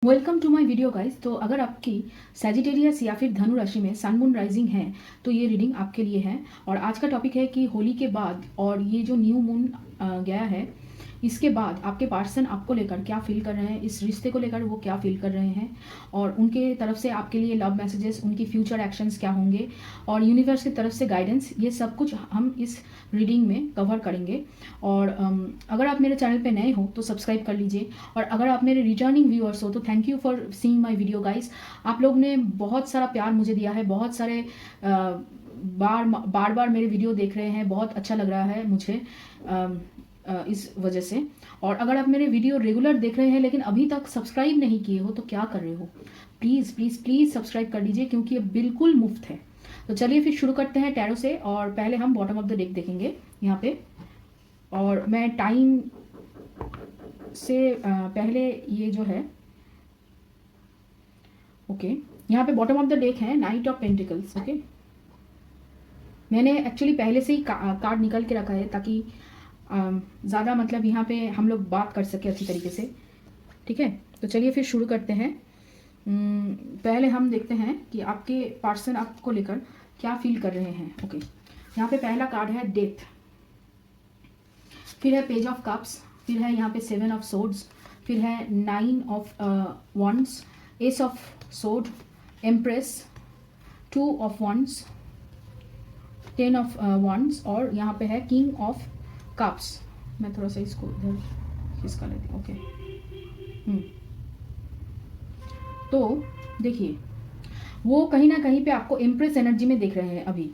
Welcome to my video guys. तो अगर आपकी सैजिटेरियस या फिर धनु राशि में सन मून राइजिंग है तो ये रीडिंग आपके लिए है। और आज का टॉपिक है कि होली के बाद और ये जो न्यू मून गया है इसके बाद आपके पर्सन आपको लेकर क्या फील कर रहे हैं, इस रिश्ते को लेकर वो क्या फील कर रहे हैं और उनके तरफ से आपके लिए लव मैसेजेस, उनकी फ्यूचर एक्शंस क्या होंगे और यूनिवर्स की तरफ से गाइडेंस, ये सब कुछ हम इस रीडिंग में कवर करेंगे। और अगर आप मेरे चैनल पे नए हो तो सब्सक्राइब कर लीजिए और अगर आप मेरे रिटर्निंग व्यूअर्स हो तो thank you for seeing my video guys. आप लोग ने बहुत सारा प्यार मुझे दिया है, बहुत सारे बार बार मेरे वीडियो देख रहे हैं, बहुत अच्छा लग रहा है मुझे इस वजह से। और अगर आप मेरे वीडियो रेगुलर देख रहे हैं लेकिन अभी तक सब्सक्राइब नहीं किए हो तो क्या कर रहे हो, प्लीज़ प्लीज़ प्लीज़ सब्सक्राइब कर लीजिए क्योंकि ये बिल्कुल मुफ्त है। तो चलिए फिर शुरू करते हैं टैरो से। और पहले हम बॉटम ऑफ द डेक देखेंगे यहाँ पे। और मैं टाइम से पहले ये जो है ओके यहाँ पे बॉटम ऑफ द डेक है नाइट ऑफ पेंटिकल्स। ओके, मैंने एक्चुअली पहले से ही कार्ड निकल के रखा है ताकि ज़्यादा मतलब यहाँ पे हम लोग बात कर सके अच्छी तरीके से। ठीक है, तो चलिए फिर शुरू करते हैं। पहले हम देखते हैं कि आपके पर्सन आपको लेकर क्या फील कर रहे हैं। ओके, यहाँ पे पहला कार्ड है डेथ, फिर है पेज ऑफ कप्स, फिर है यहाँ पे 7 ऑफ सोर्ड्स, फिर है 9 of wands, S of sword, empress, 2 of wands, 10 of wands और यहाँ पे है किंग ऑफ कप्स। मैं थोड़ा सा इसको इधर खिसका लेती हूँ। ओके, तो देखिए वो कहीं ना कहीं पे आपको एम्प्रेस एनर्जी में देख रहे हैं अभी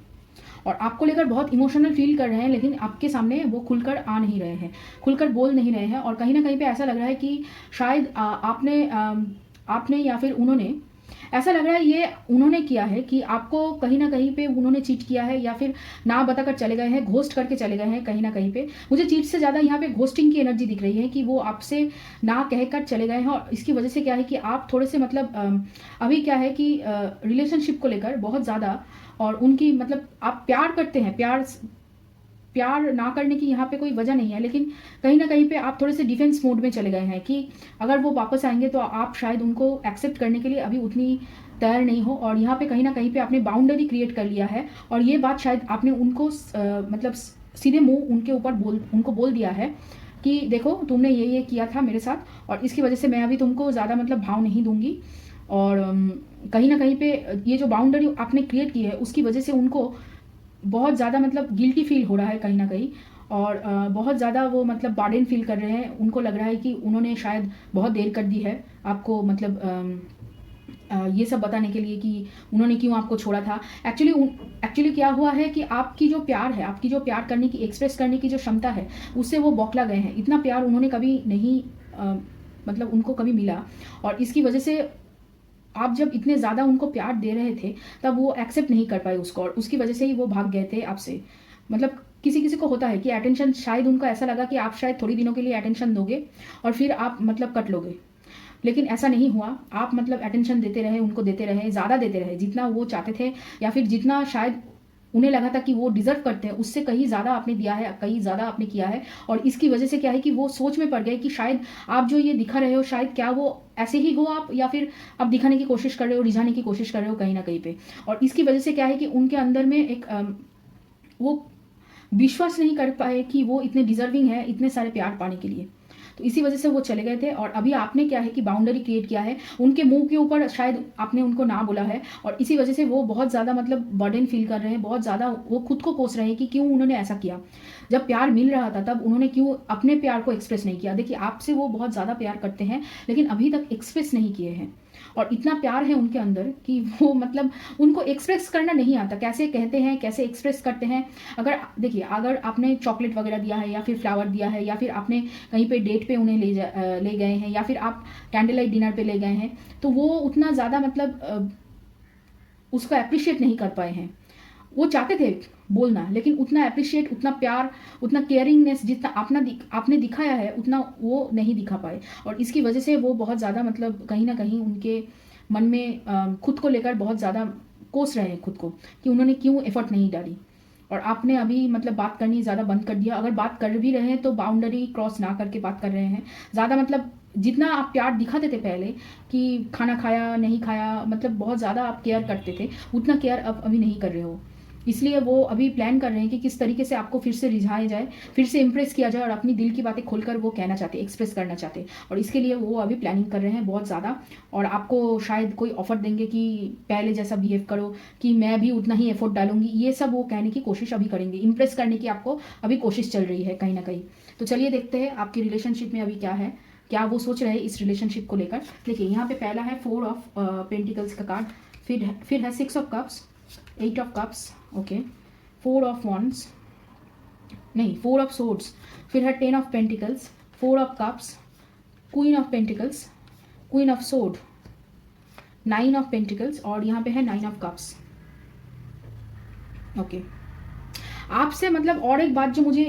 और आपको लेकर बहुत इमोशनल फील कर रहे हैं, लेकिन आपके सामने वो खुलकर आ नहीं रहे हैं, खुलकर बोल नहीं रहे हैं। और कहीं ना कहीं पे ऐसा लग रहा है कि शायद आपने या फिर उन्होंने, ऐसा लग रहा है ये उन्होंने किया है कि आपको कहीं ना कहीं पे उन्होंने चीट किया है या फिर ना बताकर चले गए हैं, घोस्ट करके चले गए हैं। कहीं ना कहीं पे मुझे चीट से ज़्यादा यहाँ पे घोस्टिंग की एनर्जी दिख रही है कि वो आपसे ना कहकर चले गए हैं। और इसकी वजह से क्या है कि आप थोड़े से मतलब अभी क्या है कि रिलेशनशिप को लेकर बहुत ज़्यादा और उनकी मतलब आप प्यार करते हैं, प्यार ना करने की यहाँ पे कोई वजह नहीं है, लेकिन कहीं ना कहीं पे आप थोड़े से डिफेंस मोड में चले गए हैं कि अगर वो वापस आएंगे तो आप शायद उनको एक्सेप्ट करने के लिए अभी उतनी तैयार नहीं हो। और यहाँ पे कहीं ना कहीं पे आपने बाउंड्री क्रिएट कर लिया है और ये बात शायद आपने उनको मतलब सीधे मुंह उनके ऊपर उनको बोल दिया है कि देखो तुमने ये किया था मेरे साथ और इसकी वजह से मैं अभी तुमको ज़्यादा मतलब भाव नहीं दूंगी। और कहीं ना कहीं पे ये जो बाउंड्री आपने क्रिएट की है उसकी वजह से उनको बहुत ज़्यादा मतलब गिल्टी फील हो रहा है कहीं ना कहीं। और बहुत ज़्यादा वो मतलब बर्डन फील कर रहे हैं, उनको लग रहा है कि उन्होंने शायद बहुत देर कर दी है आपको मतलब ये सब बताने के लिए कि उन्होंने क्यों आपको छोड़ा था। एक्चुअली क्या हुआ है कि आपकी जो प्यार है, आपकी जो प्यार करने की, एक्सप्रेस करने की जो क्षमता है उससे वो बौखला गए हैं। इतना प्यार उन्होंने कभी नहीं मतलब उनको कभी मिला और इसकी वजह से आप जब इतने ज़्यादा उनको प्यार दे रहे थे तब वो एक्सेप्ट नहीं कर पाए उसको और उसकी वजह से ही वो भाग गए थे आपसे। मतलब किसी किसी को होता है कि अटेंशन, शायद उनको ऐसा लगा कि आप शायद थोड़ी दिनों के लिए अटेंशन दोगे और फिर आप मतलब कट लोगे, लेकिन ऐसा नहीं हुआ। आप मतलब अटेंशन देते रहे, उनको देते रहे, ज़्यादा देते रहे जितना वो चाहते थे या फिर जितना शायद उन्हें लगा था कि वो डिजर्व करते हैं, उससे कहीं ज़्यादा आपने दिया है, कहीं ज़्यादा आपने किया है। और इसकी वजह से क्या है कि वो सोच में पड़ गए कि शायद आप जो ये दिखा रहे हो शायद क्या वो ऐसे ही हो आप, या फिर आप दिखाने की कोशिश कर रहे हो, रिझाने की कोशिश कर रहे हो कहीं ना कहीं पे। और इसकी वजह से क्या है कि उनके अंदर में एक वो विश्वास नहीं कर पाए कि वो इतने डिजर्विंग है इतने सारे प्यार पाने के लिए, तो इसी वजह से वो चले गए थे। और अभी आपने क्या है कि बाउंड्री क्रिएट किया है, उनके मुंह के ऊपर शायद आपने उनको ना बोला है और इसी वजह से वो बहुत ज़्यादा मतलब बर्डन फील कर रहे हैं, बहुत ज़्यादा वो खुद को कोस रहे हैं कि क्यों उन्होंने ऐसा किया। जब प्यार मिल रहा था तब उन्होंने क्यों अपने प्यार को एक्सप्रेस नहीं किया। देखिए आपसे वो बहुत ज़्यादा प्यार करते हैं लेकिन अभी तक एक्सप्रेस नहीं किए हैं और इतना प्यार है उनके अंदर कि वो मतलब उनको एक्सप्रेस करना नहीं आता, कैसे कहते हैं, कैसे एक्सप्रेस करते हैं। अगर देखिए अगर आपने चॉकलेट वगैरह दिया है या फिर फ्लावर दिया है या फिर आपने कहीं पे डेट पे उन्हें ले गए हैं या फिर आप कैंडल लाइट डिनर पे ले गए हैं तो वो उतना ज़्यादा मतलब उसको अप्रिशिएट नहीं कर पाए हैं। वो चाहते थे बोलना लेकिन उतना अप्रिशिएट, उतना प्यार, उतना केयरिंगनेस जितना आपने दिखाया है उतना वो नहीं दिखा पाए। और इसकी वजह से वो बहुत ज़्यादा मतलब कहीं ना कहीं उनके मन में खुद को लेकर बहुत ज़्यादा कोस रहे हैं खुद को कि उन्होंने क्यों एफर्ट नहीं डाली। और आपने अभी मतलब बात करनी ज़्यादा बंद कर दिया, अगर बात कर भी रहे हैं तो बाउंड्री क्रॉस ना करके बात कर रहे हैं, ज़्यादा मतलब जितना आप प्यार दिखाते थे पहले कि खाना खाया नहीं खाया, मतलब बहुत ज़्यादा आप केयर करते थे, उतना केयर अब अभी नहीं कर रहे हो। इसलिए वो अभी प्लान कर रहे हैं कि किस तरीके से आपको फिर से रिझाया जाए, फिर से इम्प्रेस किया जाए, और अपनी दिल की बातें खोलकर वो कहना चाहते, एक्सप्रेस करना चाहते, और इसके लिए वो अभी प्लानिंग कर रहे हैं बहुत ज़्यादा। और आपको शायद कोई ऑफर देंगे कि पहले जैसा बिहेव करो, कि मैं भी उतना ही एफर्ट डालूंगी, ये सब वो कहने की कोशिश अभी करेंगे, इम्प्रेस करने की आपको अभी कोशिश चल रही है कहीं ना कहीं। तो चलिए देखते हैं आपकी रिलेशनशिप में अभी क्या है, क्या वो सोच रहे हैं इस रिलेशनशिप को लेकर। देखिए यहाँ पे पहला है 4 ऑफ पेंटिकल्स का कार्ड, फिर है 6 of cups, 8 of cups, okay, 4 of wands, नहीं 4 ऑफ सोर्ड्स, फिर है 10 of pentacles, 4 of cups, queen of pentacles, queen of sword, 9 of pentacles, और यहाँ पे है 9 ऑफ कप्स, ओके। आपसे मतलब और एक बात जो मुझे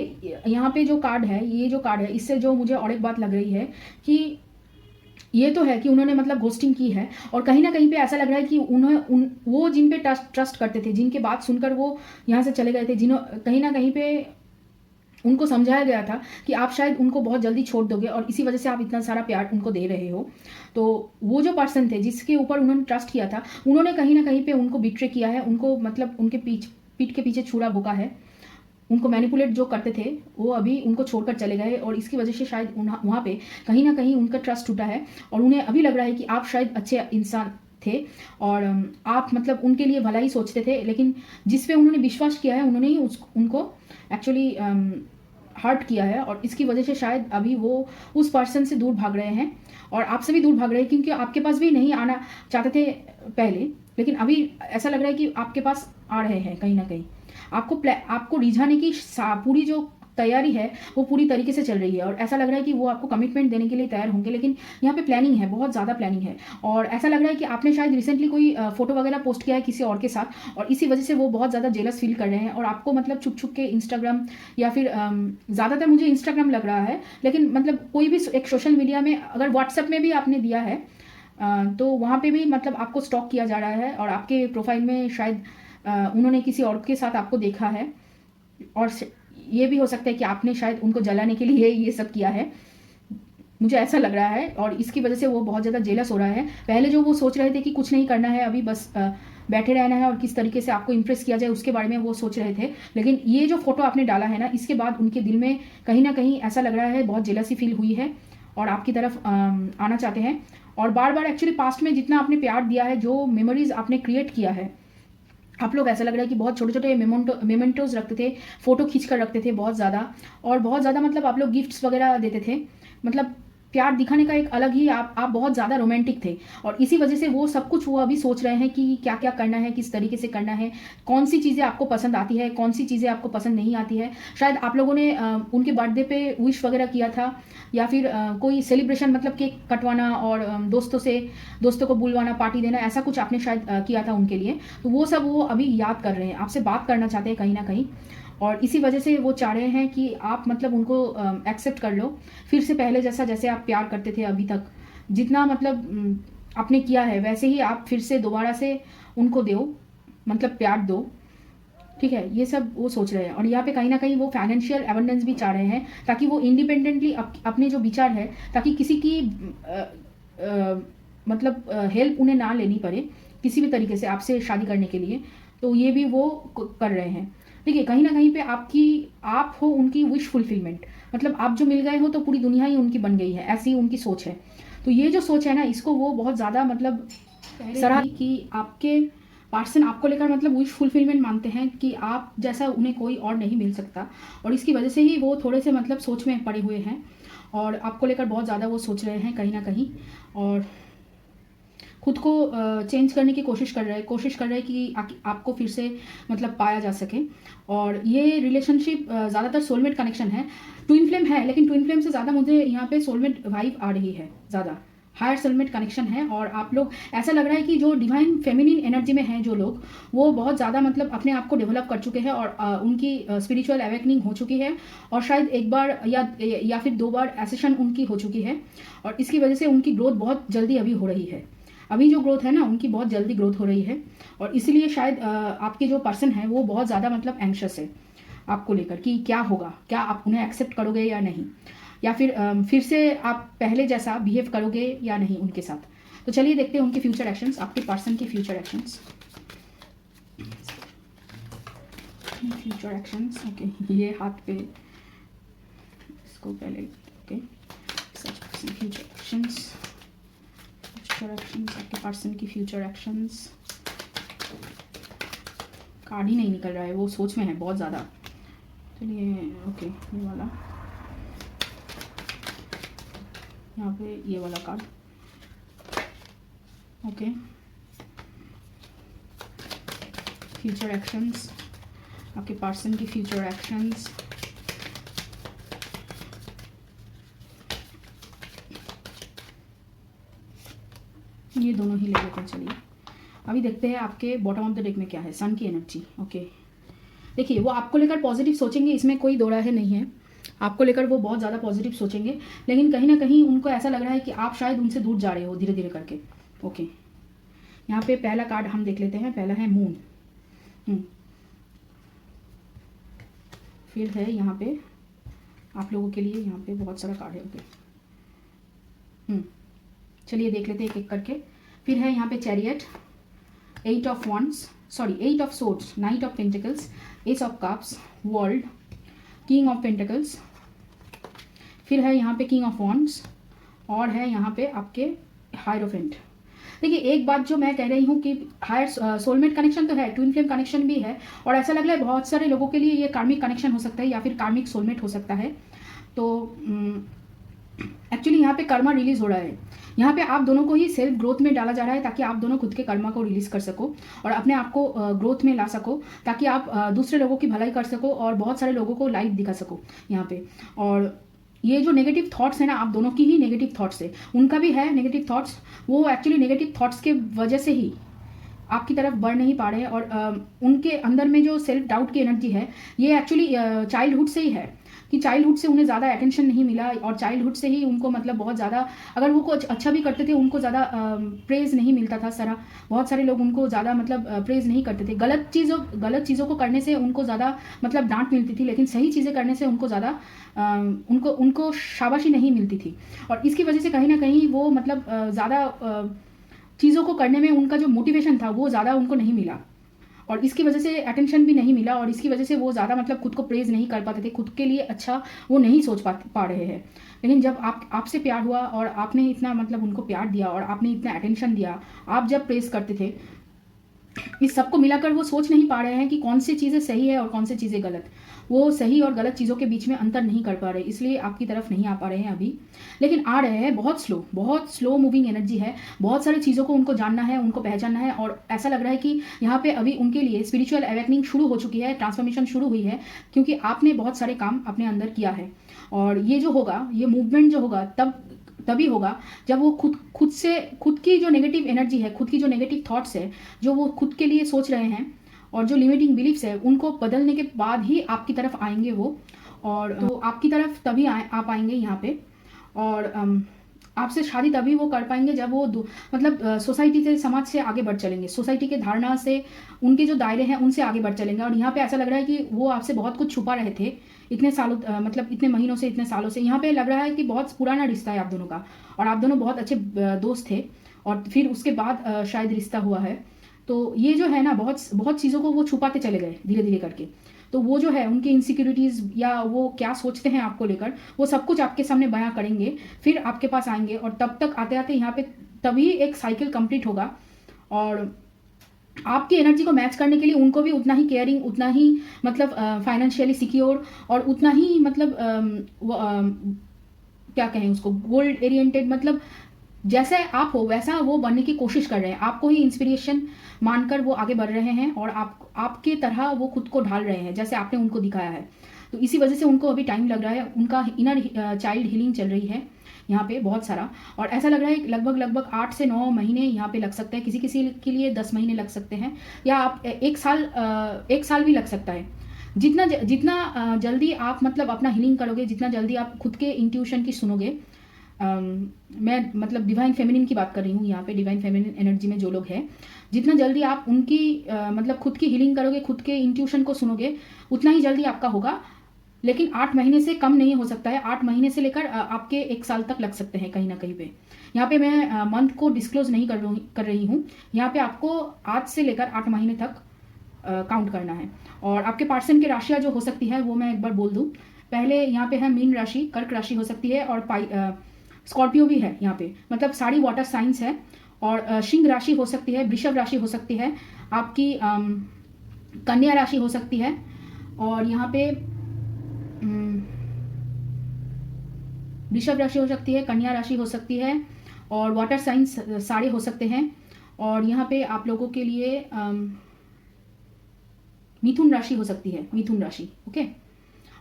यहाँ पे जो कार्ड है, ये जो कार्ड है, इससे जो मुझे और एक बात लग रही है कि ये तो है कि उन्होंने मतलब घोस्टिंग की है, और कहीं ना कहीं पे ऐसा लग रहा है कि वो जिन पे ट्रस्ट करते थे, जिनके बात सुनकर वो यहाँ से चले गए थे, कहीं ना कहीं पे उनको समझाया गया था कि आप शायद उनको बहुत जल्दी छोड़ दोगे, और इसी वजह से आप इतना सारा प्यार उनको दे रहे हो। तो वो जो पर्सन थे जिसके ऊपर उन्होंने ट्रस्ट किया था, उन्होंने कहीं ना कहीं पे उनको बिट्रे किया है, उनको मतलब उनके पीठ के पीछे छुरा भोंका है, उनको मैनिपुलेट जो करते थे वो अभी उनको छोड़कर चले गए, और इसकी वजह से शायद वहाँ पे कहीं ना कहीं उनका ट्रस्ट टूटा है, और उन्हें अभी लग रहा है कि आप शायद अच्छे इंसान थे, और आप मतलब उनके लिए भला ही सोचते थे, लेकिन जिस पे उन्होंने विश्वास किया है उन्होंने ही उनको एक्चुअली हर्ट किया है, और इसकी वजह से शायद अभी वो उस पर्सन से दूर भाग रहे हैं, और आपसे भी दूर भाग रहे हैं, क्योंकि आपके पास भी नहीं आना चाहते थे पहले, लेकिन अभी ऐसा लग रहा है कि आपके पास आ रहे हैं कहीं ना कहीं। आपको रिझाने की पूरी जो तैयारी है वो पूरी तरीके से चल रही है, और ऐसा लग रहा है कि वो आपको कमिटमेंट देने के लिए तैयार होंगे, लेकिन यहाँ पे प्लानिंग है, बहुत ज़्यादा प्लानिंग है, और ऐसा लग रहा है कि आपने शायद रिसेंटली कोई फोटो वगैरह पोस्ट किया है किसी और के साथ, और इसी वजह से वो बहुत ज़्यादा जेलस फील कर रहे हैं, और आपको मतलब छुप छुप के इंस्टाग्राम, या फिर ज़्यादातर मुझे इंस्टाग्राम लग रहा है, लेकिन मतलब कोई भी एक सोशल मीडिया में, अगर व्हाट्सएप में भी आपने दिया है तो वहाँ पे भी मतलब आपको स्टॉक किया जा रहा है, और आपके प्रोफाइल में शायद उन्होंने किसी और के साथ आपको देखा है, और ये भी हो सकता है कि आपने शायद उनको जलाने के लिए ये सब किया है, मुझे ऐसा लग रहा है, और इसकी वजह से वो बहुत ज़्यादा जेलस हो रहा है। पहले जो वो सोच रहे थे कि कुछ नहीं करना है, अभी बस बैठे रहना है और किस तरीके से आपको इम्प्रेस किया जाए उसके बारे में वो सोच रहे थे, लेकिन ये जो फोटो आपने डाला है ना, इसके बाद उनके दिल में कहीं ना कहीं ऐसा लग रहा है, बहुत जेलसी फील हुई है, और आपकी तरफ आना चाहते हैं, और बार बार एक्चुअली पास्ट में जितना आपने प्यार दिया है, जो मेमोरीज आपने क्रिएट किया है, आप लोग ऐसा लग रहा है कि बहुत छोटे छोटे मेमेंटोज रखते थे, फोटो खींच कर रखते थे बहुत ज़्यादा, और बहुत ज़्यादा मतलब आप लोग गिफ्ट्स वगैरह देते थे, मतलब प्यार दिखाने का एक अलग ही आप बहुत ज़्यादा रोमांटिक थे, और इसी वजह से वो सब कुछ वो अभी सोच रहे हैं कि क्या क्या करना है, किस तरीके से करना है, कौन सी चीज़ें आपको पसंद आती है, कौन सी चीज़ें आपको पसंद नहीं आती है। शायद आप लोगों ने उनके बर्थडे पे विश वगैरह किया था, या फिर कोई सेलिब्रेशन मतलब केक कटवाना और दोस्तों को बुलवाना, पार्टी देना, ऐसा कुछ आपने शायद किया था उनके लिए, तो वो सब वो अभी याद कर रहे हैं, आपसे बात करना चाहते हैं कहीं ना कहीं, और इसी वजह से वो चाह रहे हैं कि आप मतलब उनको एक्सेप्ट कर लो, फिर से पहले जैसा, जैसे आप प्यार करते थे अभी तक, जितना मतलब आपने किया है वैसे ही आप फिर से दोबारा से उनको दो, मतलब प्यार दो, ठीक है, ये सब वो सोच रहे हैं। और यहाँ पे कहीं ना कहीं वो फाइनेंशियल एबंडेंस भी चाह रहे हैं, ताकि वो इंडिपेंडेंटली अपने जो विचार है, ताकि किसी की मतलब हेल्प उन्हें ना लेनी पड़े किसी भी तरीके से आपसे शादी करने के लिए, तो ये भी वो कर रहे हैं। देखिए कहीं ना कहीं पे आप हो उनकी विश फुलफिलमेंट, मतलब आप जो मिल गए हो तो पूरी दुनिया ही उनकी बन गई है, ऐसी उनकी सोच है। तो ये जो सोच है ना, इसको वो बहुत ज़्यादा मतलब सराह कि आपके पर्सन आपको लेकर मतलब विश फुलफिलमेंट मानते हैं कि आप जैसा उन्हें कोई और नहीं मिल सकता, और इसकी वजह से ही वो थोड़े से मतलब सोच में पड़े हुए हैं, और आपको लेकर बहुत ज़्यादा वो सोच रहे हैं कहीं ना कहीं, और खुद को चेंज करने की कोशिश कर रहे हैं कि आपको फिर से मतलब पाया जा सके। और ये रिलेशनशिप ज़्यादातर सोलमेट कनेक्शन है, ट्विन फ्लेम है, लेकिन ट्विन फ्लेम से ज़्यादा मुझे यहाँ पे सोलमेट वाइब आ रही है, ज़्यादा हायर सोलमेट कनेक्शन है। और आप लोग ऐसा लग रहा है कि जो डिवाइन फेमिनिन एनर्जी में हैं जो लोग, वो बहुत ज़्यादा मतलब अपने आप को डेवलप कर चुके हैं, और उनकी स्पिरिचुअल अवेकनिंग हो चुकी है, और शायद एक बार या फिर 2 बार एसेशन उनकी हो चुकी है, और इसकी वजह से उनकी ग्रोथ बहुत जल्दी अभी हो रही है। अभी जो ग्रोथ है ना, उनकी बहुत जल्दी ग्रोथ हो रही है, और इसीलिए शायद आपके जो पर्सन है वो बहुत ज़्यादा मतलब एंग्शियस है आपको लेकर कि क्या होगा, क्या आप उन्हें एक्सेप्ट करोगे या नहीं, या फिर से आप पहले जैसा बिहेव करोगे या नहीं उनके साथ। तो चलिए देखते हैं उनके फ्यूचर एक्शंस, आपके पर्सन के future actions. Future actions, okay, ये हाथ पे इसको पहले, ओके, फ्यूचर एक्शंस, आपके पर्सन की फ्यूचर एक्शंस। कार्ड ही नहीं निकल रहा है, वो सोच में है बहुत ज़्यादा। चलिए ओके, ये वाला, यहाँ पे ये वाला कार्ड, ओके, फ्यूचर एक्शंस, आपके पर्सन की फ्यूचर एक्शंस। ये दोनों ही ले लेते हैं। चलिए अभी देखते हैं आपके बॉटम ऑफ द डेक में क्या है। सन की एनर्जी, ओके, देखिए वो आपको लेकर पॉजिटिव सोचेंगे, इसमें कोई दो राय नहीं है। आपको लेकर वो बहुत ज़्यादा पॉजिटिव सोचेंगे, लेकिन कहीं ना कहीं उनको ऐसा लग रहा है कि आप शायद उनसे दूर जा रहे हो धीरे धीरे करके। ओके, यहाँ पे पहला कार्ड हम देख लेते हैं। पहला है मून, फिर है यहाँ पे आप लोगों के लिए, यहाँ पे बहुत सारा कार्ड है। ओके, चलिए देख लेते हैं एक एक करके। फिर है यहाँ पे chariot, 8 of wands, sorry 8 of swords, night of pentacles, S of cups, world, king of pentacles, फिर है यहाँ पे किंग ऑफ wands, और है यहाँ पे आपके हायरोफेंट। देखिए एक बात जो मैं कह रही हूँ कि हायर सोलमेट कनेक्शन तो है, ट्विन फ्लेम कनेक्शन भी है, और ऐसा लग रहा है बहुत सारे लोगों के लिए ये कार्मिक कनेक्शन हो सकता है या फिर कार्मिक सोलमेट हो सकता है। तो एक्चुअली यहाँ पे कर्मा रिलीज हो रहा है। यहाँ पे आप दोनों को ही सेल्फ ग्रोथ में डाला जा रहा है ताकि आप दोनों खुद के कर्मा को रिलीज कर सको और अपने आप को ग्रोथ में ला सको, ताकि आप दूसरे लोगों की भलाई कर सको और बहुत सारे लोगों को लाइट दिखा सको यहाँ पे। और ये जो नेगेटिव थॉट्स है ना, आप दोनों की ही नेगेटिव थॉट्स है, उनका भी है नेगेटिव थॉट्स, वो एक्चुअली नेगेटिव थॉट्स के वजह से ही आपकी तरफ बढ़ नहीं पा रहे हैं। और उनके अंदर में जो सेल्फ डाउट की एनर्जी है, ये एक्चुअली चाइल्डहुड से ही है कि चाइल्डहुड से उन्हें ज़्यादा अटेंशन नहीं मिला और चाइल्डहुड से ही उनको मतलब बहुत ज़्यादा, अगर वो कुछ अच्छा भी करते थे उनको ज़्यादा प्रेज़ नहीं मिलता था। सारा बहुत सारे लोग उनको ज़्यादा मतलब प्रेज़ नहीं करते थे। गलत चीज़ों को करने से उनको ज़्यादा मतलब डांट मिलती थी, लेकिन सही चीज़ें करने से उनको ज़्यादा उनको शाबाशी नहीं मिलती थी। और इसकी वजह से कहीं ना कहीं वो मतलब ज़्यादा चीज़ों को करने में उनका जो मोटिवेशन था वो ज़्यादा उनको नहीं मिला, और इसकी वजह से अटेंशन भी नहीं मिला, और इसकी वजह से वो ज़्यादा मतलब खुद को प्रेज़ नहीं कर पाते थे, खुद के लिए अच्छा वो नहीं सोच पा रहे हैं। लेकिन जब आपसे प्यार हुआ और आपने इतना मतलब उनको प्यार दिया और आपने इतना अटेंशन दिया, आप जब प्रेज़ करते थे, इस सबको मिलाकर वो सोच नहीं पा रहे हैं कि कौन सी चीज़ें सही है और कौन सी चीज़ें गलत। वो सही और गलत चीज़ों के बीच में अंतर नहीं कर पा रहे, इसलिए आपकी तरफ नहीं आ पा रहे हैं अभी। लेकिन आ रहे हैं, बहुत स्लो मूविंग एनर्जी है, बहुत सारी चीज़ों को उनको जानना है, उनको पहचानना है, और ऐसा लग रहा है कि यहाँ पे अभी उनके लिए स्पिरिचुअल अवेकनिंग शुरू हो चुकी है, ट्रांसफॉर्मेशन शुरू हुई है, क्योंकि आपने बहुत सारे काम अपने अंदर किया है। और ये जो होगा, ये मूवमेंट जो होगा तभी होगा जब वो खुद की जो नेगेटिव एनर्जी है, खुद की जो नेगेटिव थॉट्स है, जो वो खुद के लिए सोच रहे हैं, और जो लिमिटिंग बिलीफ्स है, उनको बदलने के बाद ही आपकी तरफ आएंगे वो। और तो आपकी तरफ तभी आ पाएंगे यहाँ पे, और आपसे शादी तभी वो कर पाएंगे जब वो मतलब सोसाइटी से, समाज से आगे बढ़ चलेंगे, सोसाइटी के धारणा से, उनके जो दायरे हैं उनसे आगे बढ़ चलेंगे। और यहाँ पे ऐसा लग रहा है कि वो आपसे बहुत कुछ छुपा रहे थे इतने सालों, मतलब इतने महीनों से, इतने सालों से। यहाँ पे लग रहा है कि बहुत पुराना रिश्ता है आप दोनों का, और आप दोनों बहुत अच्छे दोस्त थे, और फिर उसके बाद शायद रिश्ता हुआ है। तो ये जो है ना, बहुत चीज़ों को वो छुपाते चले गए धीरे धीरे करके। तो वो जो है उनकी इनसिक्योरिटीज़ या वो क्या सोचते हैं आपको लेकर, वो सब कुछ आपके सामने बयां करेंगे, फिर आपके पास आएंगे। और तब तक आते आते यहाँ पे तभी एक साइकिल कंप्लीट होगा, और आपकी एनर्जी को मैच करने के लिए उनको भी उतना ही केयरिंग, उतना ही मतलब फाइनेंशियली सिक्योर, और उतना ही मतलब क्या कहें उसको, गोल्ड ओरिएंटेड, मतलब जैसे आप हो वैसा वो बनने की कोशिश कर रहे हैं। आपको ही इंस्पिरेशन मानकर वो आगे बढ़ रहे हैं, और आपके तरह वो खुद को ढाल रहे हैं जैसे आपने उनको दिखाया है। तो इसी वजह से उनको अभी टाइम लग रहा है, उनका इनर चाइल्ड हीलिंग चल रही है यहाँ पे बहुत सारा। और ऐसा लग रहा है लगभग 8 से 9 महीने यहाँ पे लग सकते हैं, किसी के लिए 10 महीने लग सकते हैं, या आप एक साल भी लग सकता है। जितना जल्दी आप मतलब अपना हीलिंग करोगे, जितना जल्दी आप खुद के इंट्यूशन की सुनोगे, मैं मतलब डिवाइन फेमिनिन की बात कर रही हूँ यहाँ पे, डिवाइन फेमिनिन एनर्जी में जो लोग हैं, जितना जल्दी आप उनकी मतलब खुद की हीलिंग करोगे, खुद के इंट्यूशन को सुनोगे, उतना ही जल्दी आपका होगा लेकिन 8 महीने से कम नहीं हो सकता है। 8 महीने से लेकर आपके 1 साल तक लग सकते हैं कहीं ना कहीं पे। यहाँ पे मैं मंथ को डिस्क्लोज नहीं कर रही हूँ। यहाँ पे आपको आज से लेकर 8 महीने तक काउंट करना है। और आपके पर्सन की राशियाँ जो हो सकती है वो मैं एक बार बोल दूँ। पहले यहाँ पे है मीन राशि, कर्क राशि हो सकती है, और स्कॉर्पियो भी है यहाँ पे, मतलब सारी वाटर साइंस है। और सिंह राशि हो सकती है, वृषभ राशि हो सकती है, आपकी कन्या राशि हो सकती है, और यहाँ पे वृषभ राशि हो सकती है, कन्या राशि हो सकती है, और वाटर साइंस सारे हो सकते हैं। और यहाँ पे आप लोगों के लिए मिथुन राशि हो सकती है, मिथुन राशि, ओके,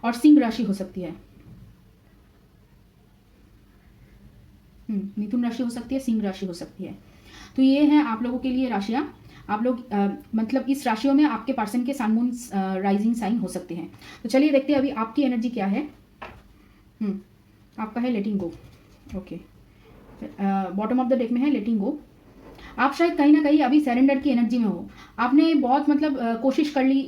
और सिंह राशि हो सकती है। मिथुन राशि हो सकती है, सिंह राशि हो सकती है। तो ये हैं आप लोगों के लिए राशियां। आप लोग मतलब इस राशियों में आपके पर्सन के सन मून राइजिंग साइन हो सकते हैं। तो चलिए देखते हैं अभी आपकी एनर्जी क्या है। आपका है letting go, okay. Bottom of the deck में है लेटिंग गो। आप शायद कहीं ना कहीं अभी सरेंडर की एनर्जी में हो। आपने बहुत मतलब कोशिश कर ली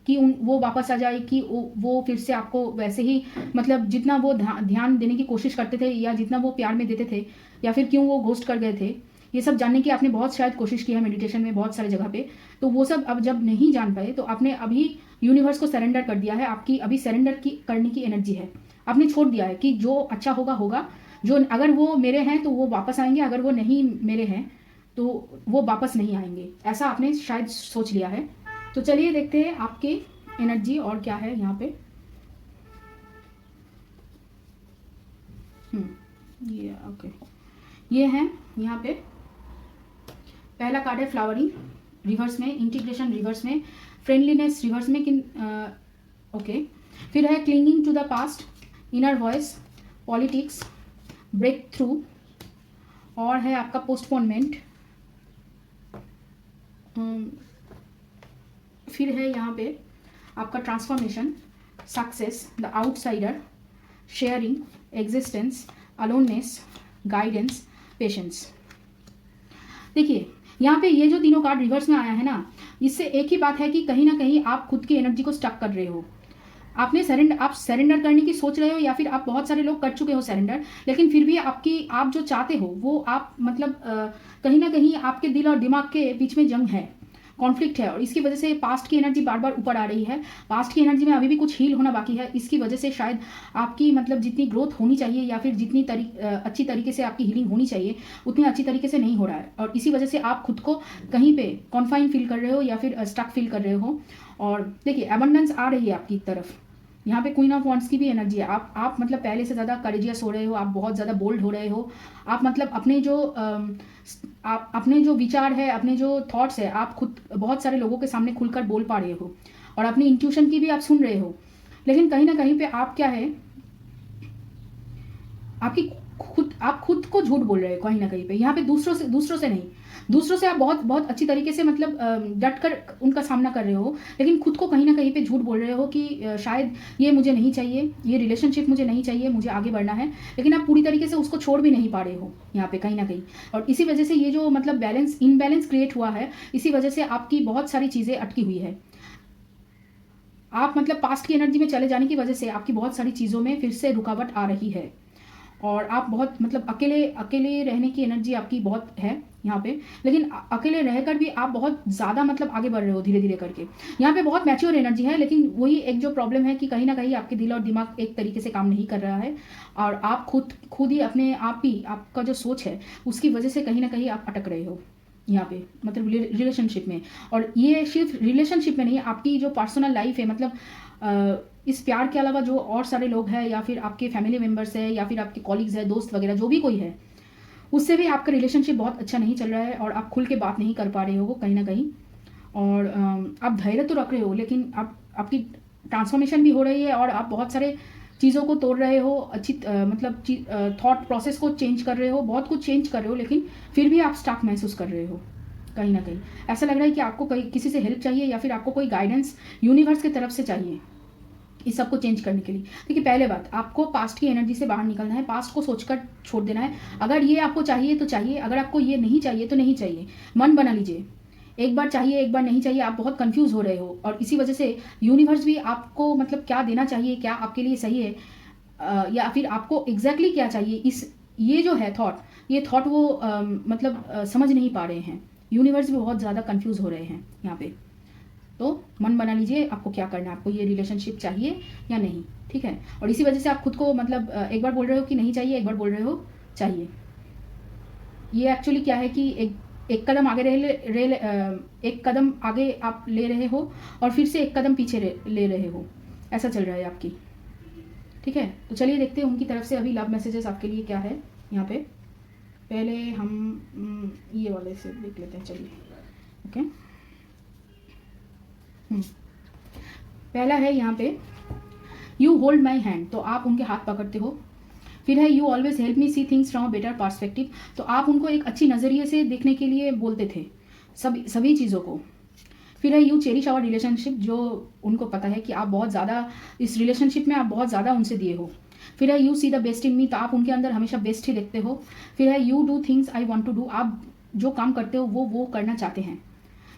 कि वो वापस आ जाए, कि वो फिर से आपको वैसे ही मतलब जितना वो ध्यान देने की कोशिश करते थे या जितना वो प्यार में देते थे, या फिर क्यों वो घोस्ट कर गए थे, ये सब जानने की आपने बहुत शायद कोशिश की है मेडिटेशन में बहुत सारे जगह पे। तो वो सब अब जब नहीं जान पाए तो आपने अभी यूनिवर्स को सरेंडर कर दिया है। आपकी अभी सरेंडर करने की एनर्जी है। आपने छोड़ दिया है कि जो अच्छा होगा होगा, जो अगर वो मेरे हैं तो वो वापस आएंगे, अगर वो नहीं मेरे हैं तो वो वापस नहीं आएंगे, ऐसा आपने शायद सोच लिया है। तो चलिए देखते हैं आपकी एनर्जी और क्या है यहाँ पे। ये ओके, ये है यहाँ पे पहला कार्ड है फ्लावरिंग रिवर्स में, इंटीग्रेशन रिवर्स में, फ्रेंडलीनेस रिवर्स में, ओके। फिर है clinging to the past, inner voice, politics, breakthrough, और है आपका पोस्टपोनमेंट। फिर है यहाँ पे आपका transformation, success, the outsider, sharing, existence, aloneness, guidance, patience. देखिए यहाँ पे ये जो तीनों कार्ड रिवर्स में आया है ना, इससे एक ही बात है कि कहीं ना कहीं आप खुद की एनर्जी को स्टक कर रहे हो। आप सरेंडर करने की सोच रहे हो, या फिर आप बहुत सारे लोग कर चुके हो सरेंडर, लेकिन फिर भी आप जो चाहते हो वो आप मतलब कहीं ना कहीं आपके दिल और दिमाग के बीच में जंग है, कॉन्फ्लिक्ट है, और इसकी वजह से पास्ट की एनर्जी बार बार ऊपर आ रही है। पास्ट की एनर्जी में अभी भी कुछ हील होना बाकी है। इसकी वजह से शायद आपकी मतलब जितनी ग्रोथ होनी चाहिए या फिर जितनी अच्छी तरीके से आपकी हीलिंग होनी चाहिए उतनी अच्छी तरीके से नहीं हो रहा है, और इसी वजह से आप खुद को कहीं पे कॉन्फाइन फील कर रहे हो या फिर स्टक फील कर रहे हो। और देखिए एबंडेंस आ रही है आपकी तरफ। यहाँ पे क्वीन ऑफ वॉन्ड्स की भी एनर्जी है। आप मतलब पहले से ज़्यादा करेजियस हो रहे हो, आप बहुत ज़्यादा बोल्ड हो रहे हो। आप मतलब अपने जो विचार है, अपने जो थॉट्स है, आप खुद बहुत सारे लोगों के सामने खुलकर बोल पा रहे हो, और अपनी इंट्यूशन की भी आप सुन रहे हो। लेकिन कहीं ना कहीं पे आप क्या है, आप खुद को झूठ बोल रहे हो कहीं ना कहीं पे। यहाँ पे दूसरों से नहीं, दूसरों से आप बहुत अच्छी तरीके से मतलब डट कर उनका सामना कर रहे हो, लेकिन खुद को कहीं ना कहीं पे झूठ बोल रहे हो कि शायद ये मुझे नहीं चाहिए, ये रिलेशनशिप मुझे नहीं चाहिए, मुझे आगे बढ़ना है, लेकिन आप पूरी तरीके से उसको छोड़ भी नहीं पा रहे हो यहाँ पे कहीं ना कहीं। और इसी वजह से ये जो मतलब इनबैलेंस क्रिएट हुआ है, इसी वजह से आपकी बहुत सारी चीज़ें अटकी हुई है। आप मतलब पास्ट की एनर्जी में चले जाने की वजह से आपकी बहुत सारी चीज़ों में फिर से रुकावट आ रही है, और आप बहुत मतलब अकेले रहने की एनर्जी आपकी बहुत है यहाँ पे। लेकिन अकेले रहकर भी आप बहुत ज़्यादा मतलब आगे बढ़ रहे हो धीरे धीरे करके। यहाँ पे बहुत मैच्योर एनर्जी है, लेकिन वही एक जो प्रॉब्लम है कि कहीं ना कहीं आपके दिल और दिमाग एक तरीके से काम नहीं कर रहा है, और आप खुद ही अपने आप ही आपका जो सोच है उसकी वजह से कहीं ना कहीं आप अटक रहे हो यहाँ पे, मतलब रिलेशनशिप में। और ये सिर्फ रिलेशनशिप में नहीं, आपकी जो पर्सनल लाइफ है, मतलब इस प्यार के अलावा जो और सारे लोग हैं, या फिर आपके फैमिली मेम्बर्स है, या फिर आपके कॉलीग्स है, दोस्त वगैरह जो भी कोई है, उससे भी आपका रिलेशनशिप बहुत अच्छा नहीं चल रहा है, और आप खुल के बात नहीं कर पा रहे हो कहीं ना कहीं। और आप धैर्य तो रख रहे हो, लेकिन आपकी ट्रांसफॉर्मेशन भी हो रही है, और आप बहुत सारे चीज़ों को तोड़ रहे हो, अच्छी मतलब थॉट प्रोसेस को चेंज कर रहे हो, बहुत कुछ चेंज कर रहे हो, लेकिन फिर भी आप स्टक महसूस कर रहे हो कहीं ना कहीं। ऐसा लग रहा है कि आपको किसी से हेल्प चाहिए, या फिर आपको कोई गाइडेंस यूनिवर्स की तरफ से चाहिए इस सब को चेंज करने के लिए। देखिए पहले बात, आपको पास्ट की एनर्जी से बाहर निकलना है, पास्ट को सोचकर छोड़ देना है। अगर ये आपको चाहिए तो चाहिए, अगर आपको ये नहीं चाहिए तो नहीं चाहिए। मन बना लीजिए, एक बार चाहिए एक बार नहीं चाहिए, आप बहुत कंफ्यूज हो रहे हो, और इसी वजह से यूनिवर्स भी आपको मतलब क्या देना चाहिए, क्या आपके लिए सही है, या फिर आपको एग्जैक्टली क्या चाहिए, इस ये जो है थॉट, ये थॉट वो समझ नहीं पा रहे हैं। यूनिवर्स भी बहुत ज़्यादा कंफ्यूज हो रहे हैं यहाँ पे। तो मन बना लीजिए आपको क्या करना है, आपको ये रिलेशनशिप चाहिए या नहीं, ठीक है। और इसी वजह से आप खुद को एक बार बोल रहे हो कि नहीं चाहिए, एक बार बोल रहे हो चाहिए। ये एक्चुअली क्या है कि एक कदम आगे एक कदम आगे आप ले रहे हो और फिर से एक कदम पीछे ले रहे हो, ऐसा चल रहा है आपकी, ठीक है। तो चलिए देखते हैं उनकी तरफ से अभी लव मैसेजेस आपके लिए क्या है यहाँ पे। पहले हम ये वाले से देख लेते हैं, चलिए ओके। पहला है यहाँ पे यू होल्ड माई हैंड, तो आप उनके हाथ पकड़ते हो। फिर है you always help me see things from a better perspective, तो आप उनको एक अच्छी नज़रिए से देखने के लिए बोलते थे सभी चीज़ों को। फिर है यू चेरिश आवर रिलेशनशिप, जो उनको पता है कि आप बहुत ज़्यादा इस रिलेशनशिप में आप बहुत ज़्यादा उनसे दिए हो। फिर है you see the best in me, तो आप उनके अंदर हमेशा बेस्ट ही देखते हो। फिर है you do things I want to do, आप जो काम करते हो वो करना चाहते हैं।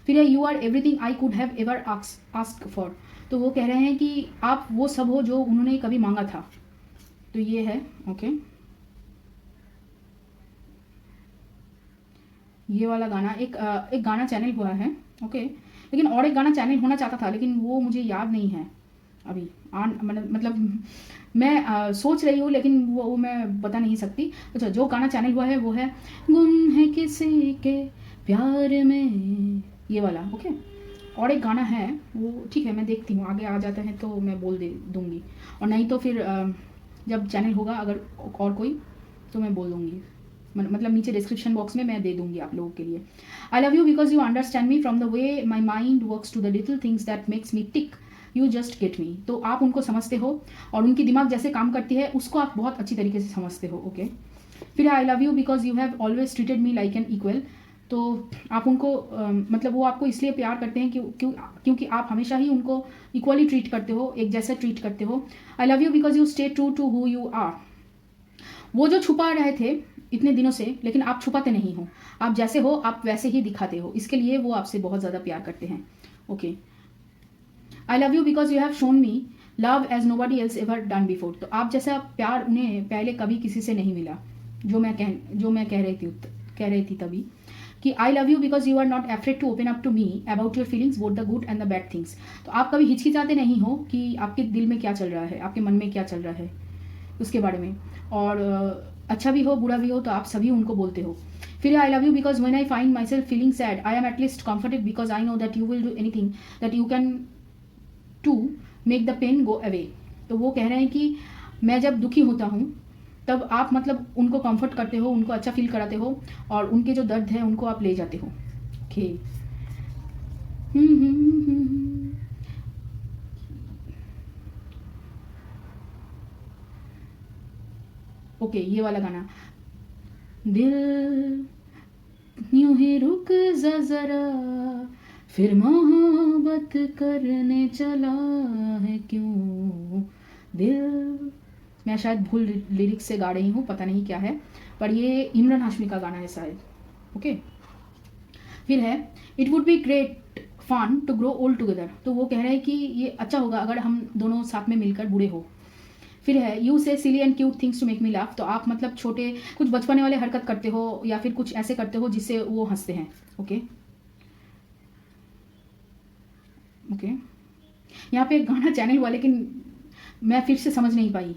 फिर है you are everything I could have ever ask for, तो वो कह रहे हैं कि आप वो सब हो जो उन्होंने कभी मांगा था। तो ये है ओके। ये वाला गाना एक गाना चैनल हुआ है ओके, लेकिन और एक गाना चैनल होना चाहता था, लेकिन वो मुझे याद नहीं है अभी। मैं सोच रही हूँ, लेकिन वो मैं बता नहीं सकती। अच्छा, जो गाना चैनल हुआ है वो है गुम है किसी के प्यार में, ये वाला ओके। और एक गाना है वो, ठीक है मैं देखती हूँ, आगे आ जाता है तो मैं बोल दे दूँगी, और नहीं तो फिर जब चैनल होगा अगर और कोई तो मैं बोल दूँगी, मतलब नीचे डिस्क्रिप्शन बॉक्स में मैं दे दूँगी आप लोगों के लिए। I love you because you understand me from the way my mind works to the little things that makes me tick, you just get me, तो आप उनको समझते हो और उनकी दिमाग जैसे काम करती है उसको आप बहुत अच्छी तरीके से समझते हो ओके। फिर I love you because you have always treated me like an equal, तो आप उनको मतलब वो आपको इसलिए प्यार करते हैं क्योंकि आप हमेशा ही उनको इक्वली ट्रीट करते हो, एक जैसे ट्रीट करते हो। I love you because you stay true to who you are, वो जो छुपा रहे थे इतने दिनों से, लेकिन आप छुपाते नहीं हो, आप जैसे हो आप वैसे ही दिखाते हो, इसके लिए वो आपसे बहुत ज़्यादा प्यार करते हैं okay. I love you because you have shown me love as nobody else ever done before, तो आप जैसा प्यार उन्हें पहले कभी किसी से नहीं मिला, जो मैं कह रही थी तभी कि I love you because you are not afraid to open up to me about your feelings both the good and the bad things, तो आप कभी हिचकिचाते नहीं हो कि आपके दिल में क्या चल रहा है, आपके मन में क्या चल रहा है उसके बारे में, और अच्छा भी हो बुरा भी हो तो आप सभी उनको बोलते हो। फिर I love you because when I find myself feeling sad I am at least comforted because I know that you will do anything that you can to make the pain go away, तो वो कह रहे हैं कि मैं जब दुखी होता हूँ तब आप मतलब उनको कंफर्ट करते हो, उनको अच्छा फील कराते हो, और उनके जो दर्द है उनको आप ले जाते हो ओके। ओके, ये वाला गाना, दिल यूं ही रुक जा जरा फिर मोहब्बत करने चला है क्यों दिल, मैं शायद भूल लिरिक्स से गा रही हूँ, पता नहीं क्या है, पर ये इमरान हाशमी का गाना है शायद ओके। फिर है it would be great fun to grow old together, तो वो कह रहे हैं कि ये अच्छा होगा अगर हम दोनों साथ में मिलकर बूढ़े हो। फिर है you say silly and cute things to make me laugh, तो आप मतलब छोटे कुछ बचपने वाले हरकत करते हो या फिर कुछ ऐसे करते हो जिससे वो हंसते हैं ओके ओके। यहाँ पे एक गाना चैनल हुआ लेकिन मैं फिर से समझ नहीं पाई।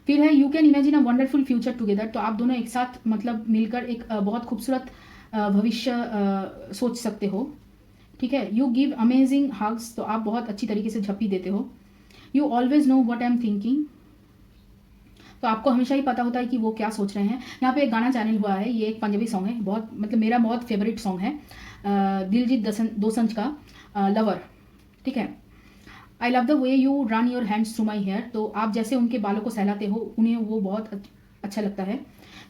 फिर है you can imagine a wonderful future together, तो आप दोनों एक साथ मतलब मिलकर एक बहुत खूबसूरत भविष्य सोच सकते हो, ठीक है। यू गिव अमेजिंग हग्स, तो आप बहुत अच्छी तरीके से झप्पी देते हो। You always know what I am thinking, तो आपको हमेशा ही पता होता है कि वो क्या सोच रहे हैं। यहाँ पे एक गाना चैनल हुआ है, ये एक पंजाबी सॉन्ग है, बहुत मतलब मेरा बहुत फेवरेट सॉन्ग है, दिलजीत दोसांझ का लवर, ठीक है। I love the way you run your hands through my hair, तो आप जैसे उनके बालों को सहलाते हो उन्हें वो बहुत अच्छा लगता है।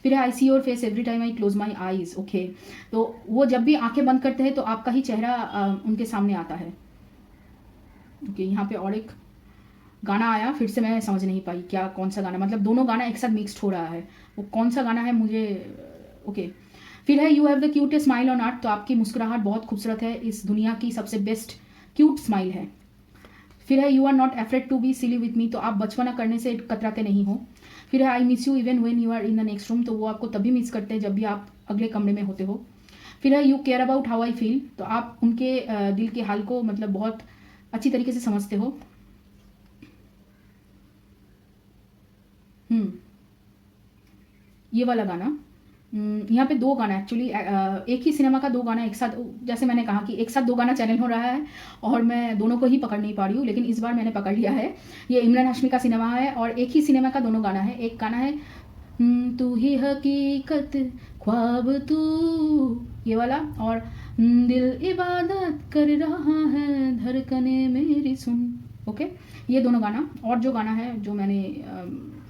फिर I see your face every time I close my eyes okay, तो वो जब भी आंखें बंद करते हैं तो आपका ही चेहरा उनके सामने आता है ओके। यहाँ पे और एक गाना आया, फिर से मैं समझ नहीं पाई कौन सा गाना, मतलब दोनों गाना एक साथ मिक्सड हो रहा है, वो कौन सा गाना है मुझे ओके। फिर है you have the cutest smile on earth, तो आपकी मुस्कुराहट बहुत खूबसूरत है, इस दुनिया की सबसे बेस्ट क्यूट स्माइल है। फिर है you are not afraid to be silly with me, तो आप बचपना करने से कतराते नहीं हो। फिर है I miss you even when you are in the next room, तो वो आपको तभी मिस करते हैं जब भी आप अगले कमरे में होते हो। फिर है you care about how I feel, तो आप उनके दिल के हाल को मतलब बहुत अच्छी तरीके से समझते हो। ये वाला गाना, यहाँ पे 2 गाना एक्चुअली, एक ही सिनेमा का 2 गाना एक साथ, जैसे मैंने कहा कि एक साथ 2 गाना चैनल हो रहा है और मैं दोनों को ही पकड़ नहीं पा रही हूँ, लेकिन इस बार मैंने पकड़ लिया है। ये इमरान हाशमी का सिनेमा है और एक ही सिनेमा का दोनों गाना है। एक गाना है तू ही हकीकत ख्वाब तू, ये वाला, और दिल इबादत कर रहा है धड़कने मेरी सुन। ओके, ये दोनों गाना। और जो गाना है जो मैंने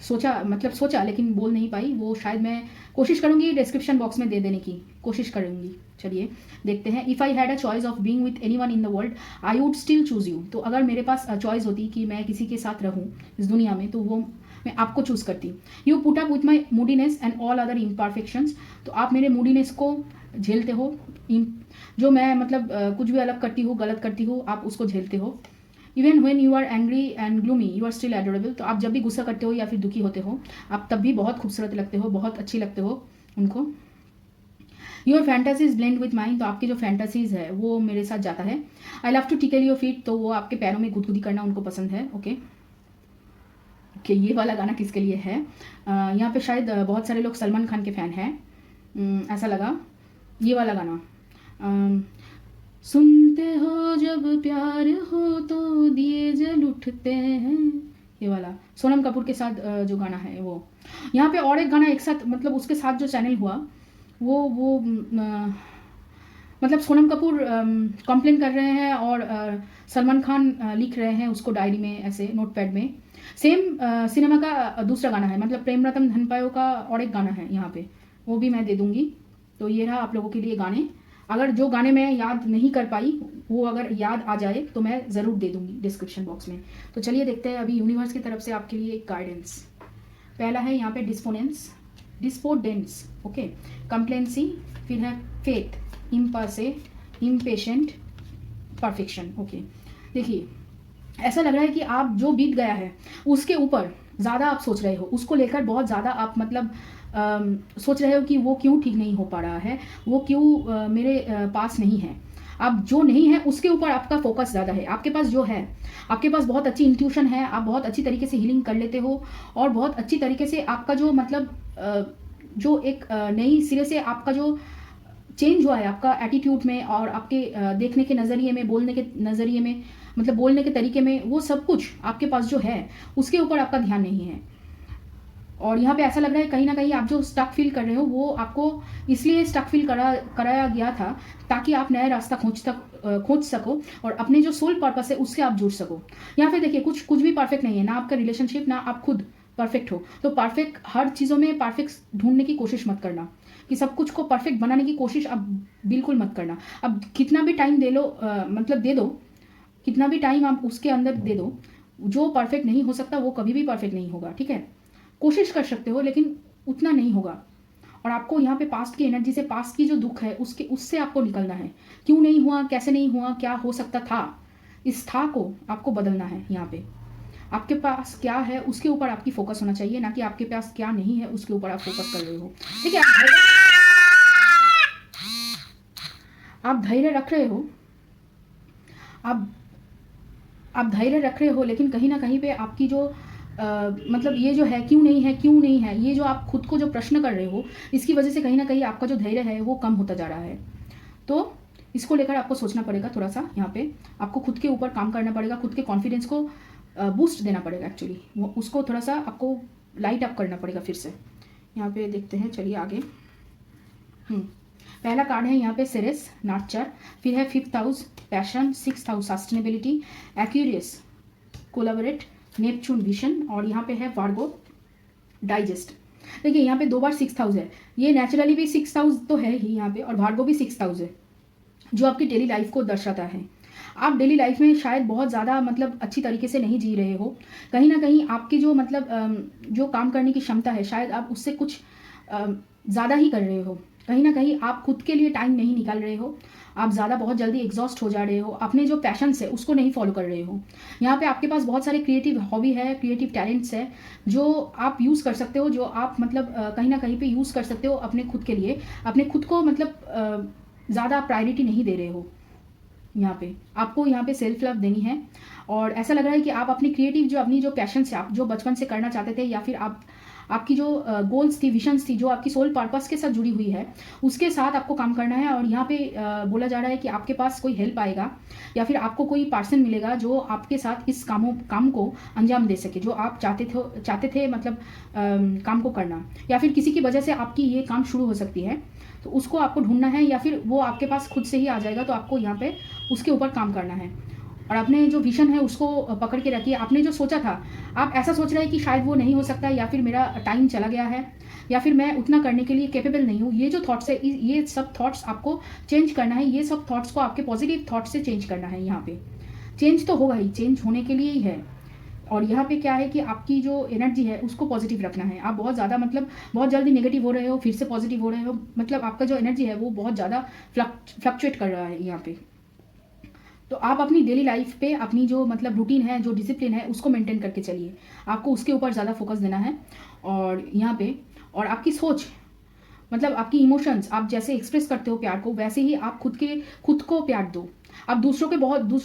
सोचा लेकिन बोल नहीं पाई, वो शायद मैं कोशिश करूंगी डिस्क्रिप्शन बॉक्स में दे देने की कोशिश करूंगी। चलिए देखते हैं। If I had a choice of being with anyone in the world I would still choose you, तो अगर मेरे पास चॉइस होती कि मैं किसी के साथ रहूं इस दुनिया में, तो वो मैं आपको चूज करती। You put up with my मूडीनेस and all other imperfections, तो आप मेरे मूडीनेस को झेलते हो, जो मैं मतलब कुछ भी अलग करती हूँ, गलत करती हूँ, आप उसको झेलते हो। Even when you are angry and gloomy you are still adorable, तो आप जब भी गुस्सा करते हो या फिर दुखी होते हो, आप तब भी बहुत खूबसूरत लगते हो, बहुत अच्छी लगते हो उनको। योर फैंटासीज ब्लेंड विथ माइन, तो आपकी जो फैंटासीज है वो मेरे साथ जाता है। I love to tickle your feet, तो वो आपके पैरों में गुदगुदी करना उनको पसंद है। ओके, ये वाला गाना किसके लिए है? यहाँ पे शायद बहुत सारे लोग सलमान खान के फ़ैन हैं, ऐसा लगा। ये वाला गाना, सुनते हो जब प्यार हो तो दिए जल उठते हैं, ये वाला सोनम कपूर के साथ जो गाना है वो। यहाँ पे और एक गाना एक साथ, मतलब उसके साथ जो चैनल हुआ वो मतलब सोनम कपूर कंप्लेन कर रहे हैं और सलमान खान लिख रहे हैं उसको डायरी में, ऐसे नोटपैड में। सेम सिनेमा का दूसरा गाना है, मतलब प्रेम रतन धन पायो का और एक गाना है यहाँ पे, वो भी मैं दे दूंगी। तो ये रहा आप लोगों के लिए गाने। अगर जो गाने मैं याद नहीं कर पाई वो अगर याद आ जाए तो मैं ज़रूर दे दूंगी डिस्क्रिप्शन बॉक्स में। तो चलिए देखते हैं अभी यूनिवर्स की तरफ से आपके लिए एक गाइडेंस। पहला है यहाँ पे डिस्पोडेंस, ओके, कंप्लेंसी, फिर है फेथ, इम्पासे, इम्पेशेंट, परफेक्शन। ओके, देखिए ऐसा लग रहा है कि आप जो बीत गया है उसके ऊपर ज़्यादा आप सोच रहे हो, उसको लेकर बहुत ज़्यादा आप मतलब सोच रहे हो कि वो क्यों ठीक नहीं हो पा रहा है, वो क्यों मेरे पास नहीं है। अब जो नहीं है उसके ऊपर आपका फोकस ज़्यादा है। आपके पास जो है, आपके पास बहुत अच्छी इंट्यूशन है, आप बहुत अच्छी तरीके से हीलिंग कर लेते हो और बहुत अच्छी तरीके से आपका जो मतलब जो एक नई सिरे से आपका जो चेंज हुआ है आपका एटीट्यूड में और आपके देखने के नज़रिए में, बोलने के नज़रिए में, मतलब बोलने के तरीके में, वो सब कुछ आपके पास जो है उसके ऊपर आपका ध्यान नहीं है। और यहाँ पे ऐसा लग रहा है कहीं ना कहीं आप जो स्टक फील कर रहे हो वो आपको इसलिए स्टक फील कराया गया था ताकि आप नया रास्ता खोज सको और अपने जो सोल पर्पस है उससे आप जुड़ सको। या फिर देखिए कुछ भी परफेक्ट नहीं है, ना आपका रिलेशनशिप, ना आप खुद परफेक्ट हो। तो परफेक्ट, हर चीज़ों में परफेक्ट ढूंढने की कोशिश मत करना, कि सब कुछ को परफेक्ट बनाने की कोशिश अब बिल्कुल मत करना। अब कितना भी टाइम दे लो, मतलब दे दो, कितना भी टाइम आप उसके अंदर दे दो, जो परफेक्ट नहीं हो सकता वो कभी भी परफेक्ट नहीं होगा। ठीक है, कोशिश कर सकते हो लेकिन उतना नहीं होगा। और आपको यहाँ पे पास्ट की एनर्जी से, पास्ट की जो दुख है उससे आपको निकलना है। क्यों नहीं हुआ, कैसे नहीं हुआ, क्या हो सकता था, इस था को आपको बदलना है। यहाँ पे आपके पास क्या है उसके ऊपर आपकी फोकस होना चाहिए, ना कि आपके पास क्या नहीं है उसके ऊपर आप फोकस कर रहे हो। ठीक है, आप धैर्य रख रहे हो, आप धैर्य रख रहे हो, लेकिन कहीं ना कहीं पे आपकी जो मतलब ये जो है क्यों नहीं है, ये जो आप खुद को जो प्रश्न कर रहे हो, इसकी वजह से कहीं ना कहीं आपका जो धैर्य है वो कम होता जा रहा है। तो इसको लेकर आपको सोचना पड़ेगा थोड़ा सा। यहाँ पे आपको खुद के ऊपर काम करना पड़ेगा, खुद के कॉन्फिडेंस को बूस्ट देना पड़ेगा। एक्चुअली वो उसको थोड़ा सा आपको लाइट अप करना पड़ेगा फिर से। यहाँ पे देखते हैं, चलिए आगे। पहला कार्ड है यहाँ पे सेरेस, नार्चर, फिर है 5th house passion, 6th house sustainability, Aquarius, collaborate, Neptune vision, और यहाँ पे है वार्गो डाइजेस्ट। देखिए यहाँ पे 2 बार 6th हाउस है, ये नेचुरली भी 6th हाउस तो है ही यहाँ पे, और वार्गो भी 6th हाउस है जो आपकी डेली लाइफ को दर्शाता है। आप डेली लाइफ में शायद बहुत ज़्यादा मतलब अच्छी तरीके से नहीं जी रहे हो, कहीं ना कहीं आपकी जो मतलब जो काम करने की क्षमता है शायद आप उससे कुछ ज़्यादा ही कर रहे हो। कहीं ना कहीं आप खुद के लिए टाइम नहीं निकाल रहे हो, आप ज़्यादा बहुत जल्दी एग्जॉस्ट हो जा रहे हो, अपने जो पैशंस है उसको नहीं फॉलो कर रहे हो। यहाँ पे आपके पास बहुत सारे क्रिएटिव हॉबी है, क्रिएटिव टैलेंट्स है जो आप यूज़ कर सकते हो, जो आप मतलब कहीं ना कहीं पे यूज़ कर सकते हो अपने खुद के लिए। अपने खुद को मतलब ज़्यादा प्रायोरिटी नहीं दे रहे हो। यहाँ पे आपको यहाँ पे सेल्फ लव देनी है। और ऐसा लग रहा है कि आप अपनी क्रिएटिव जो अपनी जो पैशन से आप जो बचपन से करना चाहते थे, या फिर आप आपकी जो गोल्स थी, विशंस थी, जो आपकी सोल पर्पस के साथ जुड़ी हुई है, उसके साथ आपको काम करना है। और यहाँ पे बोला जा रहा है कि आपके पास कोई हेल्प आएगा, या फिर आपको कोई पर्सन मिलेगा जो आपके साथ इस काम को अंजाम दे सके, जो आप चाहते थे मतलब काम को करना, या फिर किसी की वजह से आपकी ये काम शुरू हो सकती है, तो उसको आपको ढूंढना है, या फिर वो आपके पास खुद से ही आ जाएगा, तो आपको यहाँ पे उसके ऊपर काम करना है। और अपने जो विजन है उसको पकड़ के रखिए। आपने जो सोचा था, आप ऐसा सोच रहे हैं कि शायद वो नहीं हो सकता, या फिर मेरा टाइम चला गया है, या फिर मैं उतना करने के लिए कैपेबल नहीं हूँ। ये जो थॉट्स है, ये सब थॉट्स आपको चेंज करना है। ये सब थॉट्स को आपके पॉजिटिव थॉट्स से चेंज करना है। यहाँ पे चेंज तो होगा ही, चेंज होने के लिए ही है। और यहाँ पे क्या है कि आपकी जो एनर्जी है उसको पॉजिटिव रखना है। आप बहुत ज़्यादा मतलब बहुत जल्दी नेगेटिव हो रहे हो, फिर से पॉजिटिव हो रहे हो, मतलब आपका जो एनर्जी है वो बहुत ज़्यादा फ्लक्चुएट कर रहा है यहाँ पे। तो आप अपनी डेली लाइफ पे अपनी जो मतलब रूटीन है, जो डिसिप्लिन है, उसको मेंटेन करके चलिए। आपको उसके ऊपर ज़्यादा फोकस देना है। और यहाँ पे और आपकी सोच, मतलब आपकी इमोशंस, आप जैसे एक्सप्रेस करते हो प्यार को, वैसे ही आप खुद को प्यार दो। आप दूसरों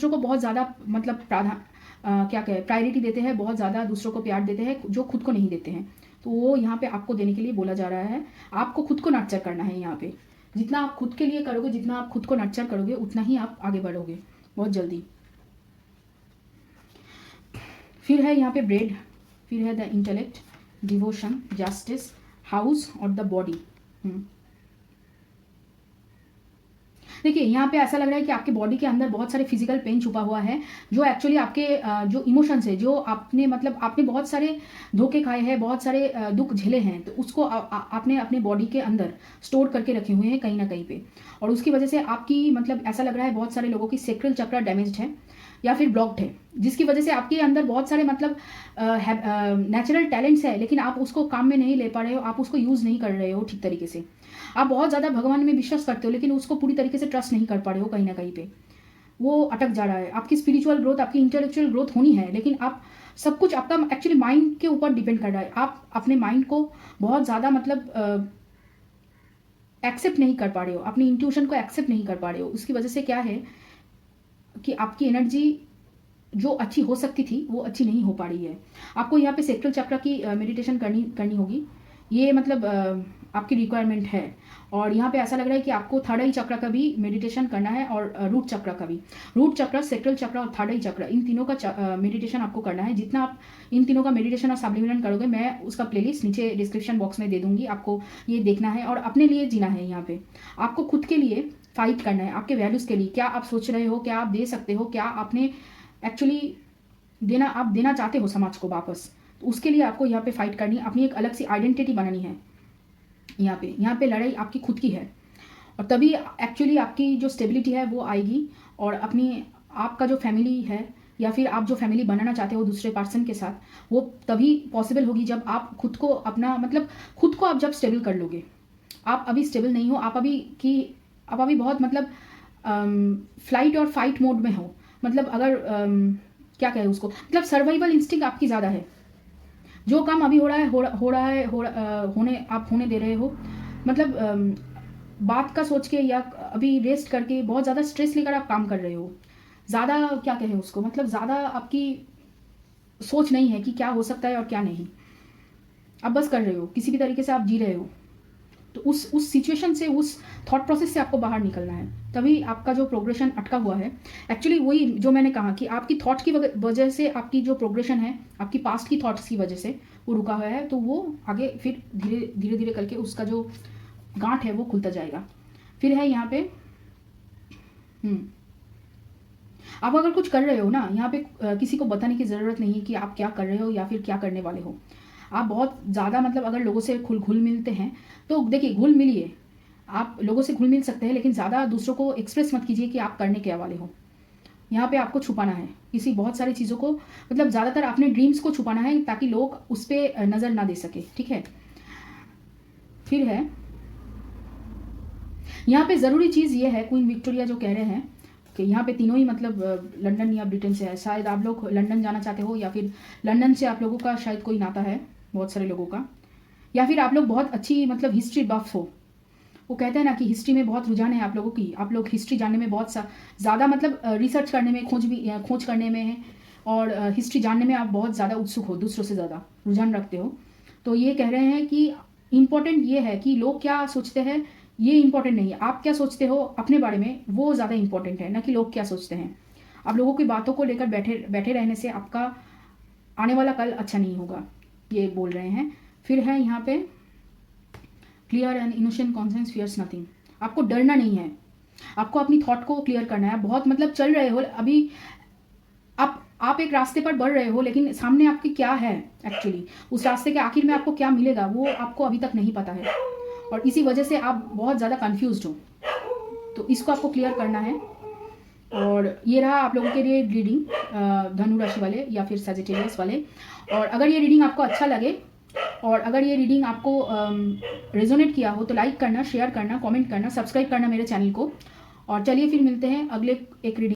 को बहुत ज़्यादा मतलब क्या कहे प्रायोरिटी देते हैं, बहुत ज़्यादा दूसरों को प्यार देते हैं जो खुद को नहीं देते हैं। तो वो यहाँ पे आपको देने के लिए बोला जा रहा है। आपको खुद को नर्चर करना है। यहाँ पे जितना आप खुद के लिए करोगे, जितना आप खुद को नर्चर करोगे, उतना ही आप आगे बढ़ोगे बहुत जल्दी। फिर है यहाँ पे ब्रेड, फिर है the intellect, devotion, justice, house और द बॉडी। देखिए यहाँ पे ऐसा लग रहा है कि आपके बॉडी के अंदर बहुत सारे फिजिकल पेन छुपा हुआ है, जो एक्चुअली आपके जो इमोशंस है, जो आपने मतलब आपने बहुत सारे धोखे खाए हैं, बहुत सारे दुख झेले हैं, तो उसको आपने अपने बॉडी के अंदर स्टोर करके रखे हुए हैं कहीं ना कहीं पे। और उसकी वजह से आपकी मतलब ऐसा लग रहा है बहुत सारे लोगों की सेक्रल चक्र डैमेज्ड है या फिर ब्लॉक्ड है, जिसकी वजह से आपके अंदर बहुत सारे मतलब नेचुरल टैलेंट्स है, लेकिन आप उसको काम में नहीं ले पा रहे हो, आप उसको यूज़ नहीं कर रहे हो ठीक तरीके से। आप बहुत ज़्यादा भगवान में विश्वास करते हो, लेकिन उसको पूरी तरीके से ट्रस्ट नहीं कर पा रहे हो, कहीं ना कहीं पे वो अटक जा रहा है। आपकी स्पिरिचुअल ग्रोथ, आपकी इंटेलेक्चुअल ग्रोथ होनी है, लेकिन आप सब कुछ आपका एक्चुअली माइंड के ऊपर डिपेंड कर रहा है। आप अपने माइंड को बहुत ज़्यादा मतलब एक्सेप्ट नहीं कर पा रहे हो, अपनी इंट्यूशन को एक्सेप्ट नहीं कर पा रहे हो। उसकी वजह से क्या है कि आपकी एनर्जी जो अच्छी हो सकती थी वो अच्छी नहीं हो पा रही है। आपको यहाँ पे सेक्टल चक्र की मेडिटेशन करनी होगी, ये मतलब आपकी रिक्वायरमेंट है। और यहाँ पे ऐसा लग रहा है कि आपको थर्ड आई चक्र का भी मेडिटेशन करना है, और रूट चक्र का भी। रूट चक्र, सेक्टल चक्र और थर्ड आई चक्र, इन तीनों का मेडिटेशन आपको करना है। जितना आप इन तीनों का मेडिटेशन और सब्लिमिशन करोगे, मैं उसका प्लेलिस्ट नीचे डिस्क्रिप्शन बॉक्स में दे दूंगी, आपको ये देखना है और अपने लिए जीना है। यहाँ पे आपको खुद के लिए फाइट करना है, आपके वैल्यूज़ के लिए। क्या आप सोच रहे हो, क्या आप दे सकते हो, क्या आपने एक्चुअली आप देना चाहते हो समाज को वापस, तो उसके लिए आपको यहाँ पे फाइट करनी है, अपनी एक अलग सी आइडेंटिटी बनानी है। यहाँ पे लड़ाई आपकी खुद की है, और तभी एक्चुअली आपकी जो स्टेबिलिटी है वो आएगी। और अपनी आपका जो फैमिली है, या फिर आप जो फैमिली बनाना चाहते हो दूसरे पर्सन के साथ, वो तभी पॉसिबल होगी जब आप खुद को अपना मतलब खुद को आप जब स्टेबल कर लोगे। आप अभी स्टेबल नहीं हो, आप अभी बहुत मतलब फ्लाइट और फाइट मोड में हो। मतलब अगर क्या कहें उसको, मतलब सर्वाइवल इंस्टिंक्ट आपकी ज़्यादा है। जो काम अभी हो रहा है होने दे रहे हो, मतलब बात का सोच के या अभी रेस्ट करके बहुत ज़्यादा स्ट्रेस लेकर आप काम कर रहे हो। ज़्यादा क्या कहें उसको, मतलब ज़्यादा आपकी सोच नहीं है कि क्या हो सकता है और क्या नहीं। आप बस कर रहे हो, किसी भी तरीके से आप जी रहे हो। तो उस सिचुएशन से, उस थॉट प्रोसेस से आपको बाहर निकलना है, तभी आपका जो प्रोग्रेशन अटका हुआ है। एक्चुअली वही जो मैंने कहा कि आपकी थॉट की वजह से आपकी जो प्रोग्रेशन है, आपकी पास्ट की थॉट्स की वजह से वो रुका हुआ है। तो वो आगे फिर धीरे धीरे करके उसका जो गांठ है वो खुलता जाएगा। फिर है यहाँ पे आप अगर कुछ कर रहे हो ना, यहाँ पे किसी को बताने की ज़रूरत नहीं है कि आप क्या कर रहे हो या फिर क्या करने वाले हो। आप बहुत ज़्यादा मतलब अगर लोगों से घुल मिलते हैं तो देखिए, घुल मिलिए, आप लोगों से घुल मिल सकते हैं, लेकिन ज़्यादा दूसरों को एक्सप्रेस मत कीजिए कि आप करने क्या वाले हो। यहाँ पे आपको छुपाना है किसी बहुत सारी चीज़ों को, मतलब ज़्यादातर अपने ड्रीम्स को छुपाना है ताकि लोग उस पर नज़र ना दे सके, ठीक है। फिर है यहाँ पे ज़रूरी चीज़ ये है, क्वीन विक्टोरिया जो कह रहे हैं कि यहाँ पे तीनों ही मतलब लंदन या ब्रिटेन से है। शायद आप लोग लंदन जाना चाहते हो, या फिर लंदन से आप लोगों का शायद कोई नाता है, बहुत सारे लोगों का, या फिर आप लोग बहुत अच्छी मतलब हिस्ट्री बफ हो। वो कहते हैं ना कि हिस्ट्री में बहुत रुझान है आप लोगों की, आप लोग हिस्ट्री जानने में बहुत ज़्यादा मतलब रिसर्च करने में, खोज करने में और हिस्ट्री जानने में आप बहुत ज़्यादा उत्सुक हो, दूसरों से ज़्यादा रुझान रखते हो। तो ये कह रहे हैं कि इम्पॉर्टेंट ये है कि लोग क्या सोचते हैं ये इम्पॉर्टेंट नहीं है, आप क्या सोचते हो अपने बारे में वो ज़्यादा इम्पॉर्टेंट है, ना कि लोग क्या सोचते हैं। आप लोगों की बातों को लेकर बैठे रहने से आपका आने वाला कल अच्छा नहीं होगा, ये बोल रहे हैं। फिर है यहाँ पे clear and innocent conscience fears nothing. आपको डरना नहीं है, आपको अपनी थॉट को क्लियर करना है। बहुत मतलब चल रहे हो अभी, आप एक रास्ते पर बढ़ रहे हो, लेकिन सामने आपके क्या है एक्चुअली, उस रास्ते के आखिर में आपको क्या मिलेगा वो आपको अभी तक नहीं पता है, और इसी वजह से आप बहुत ज़्यादा कंफ्यूज्ड हो। तो इसको आपको क्लियर करना है। और ये रहा आप लोगों के लिए रीडिंग, धनु राशि वाले या फिर सजिटेरियस वाले। और अगर ये रीडिंग आपको अच्छा लगे और अगर ये रीडिंग आपको रेजोनेट किया हो तो लाइक करना, शेयर करना, कमेंट करना, सब्सक्राइब करना मेरे चैनल को। और चलिए फिर मिलते हैं अगले एक रीडिंग।